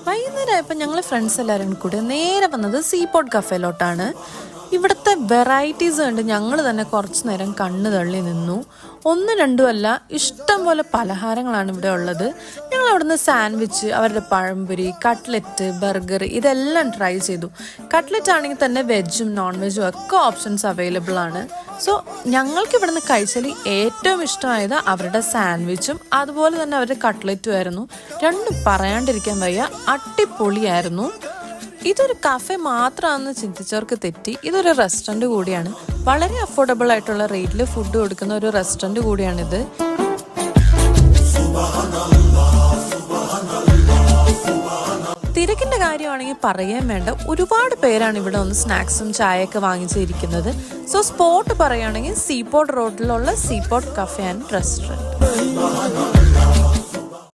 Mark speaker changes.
Speaker 1: വൈകുന്നേരമായപ്പോൾ ഞങ്ങൾ ഫ്രണ്ട്സ് എല്ലാവരും കൂടി നേരെ വന്നത് സീപോർട്ട് കഫേയിലോട്ടാണ്. ഇവിടുത്തെ വെറൈറ്റീസ് കണ്ട് ഞങ്ങൾ തന്നെ കുറച്ച് നേരം കണ്ണു തള്ളി നിന്നു. ഒന്നും രണ്ടും അല്ല, ഇഷ്ടം പോലെ പലഹാരങ്ങളാണ് ഇവിടെ ഉള്ളത്. ഞങ്ങൾ അവിടുന്ന് സാൻഡ്വിച്ച്, അവരുടെ പഴംപൊരി, കട്ട്ലറ്റ്, ബർഗർ ഇതെല്ലാം ട്രൈ ചെയ്തു. കട്ട്ലറ്റ് ആണെങ്കിൽ തന്നെ വെജും നോൺ വെജും ഒക്കെ ഓപ്ഷൻസ് അവൈലബിൾ ആണ്. സോ ഞങ്ങൾക്ക് ഇവിടുന്ന് കഴിച്ചാൽ ഏറ്റവും ഇഷ്ടമായത് അവരുടെ സാൻഡ്വിച്ചും അതുപോലെ തന്നെ അവരുടെ കട്ട്ലറ്റും ആയിരുന്നു. രണ്ടും പറയാണ്ടിരിക്കാൻ വയ്യ, അടിപൊളിയായിരുന്നു. ഇതൊരു കഫേ മാത്രമാണെന്ന് ചിന്തിച്ചവർക്ക് തെറ്റി. ഇതൊരു റെസ്റ്റോറൻറ്റ് കൂടിയാണ്. വളരെ അഫോർഡബിൾ ആയിട്ടുള്ള റേറ്റിൽ ഫുഡ് കൊടുക്കുന്ന ഒരു റെസ്റ്റോറൻറ്റ് കൂടിയാണിത്. തിരക്കിൻ്റെ കാര്യമാണെങ്കിൽ പറയാൻ വേണ്ട, ഒരുപാട് പേരാണ് ഇവിടെ ഒന്ന് സ്നാക്സും ചായയൊക്കെ വാങ്ങിച്ചിരിക്കുന്നത്. സോ സ്പോട്ട് പറയുകയാണെങ്കിൽ സീപോർട്ട് റോഡിലുള്ള സീപോർട്ട് കഫേ ആൻഡ് റെസ്റ്റോറൻറ്റ്.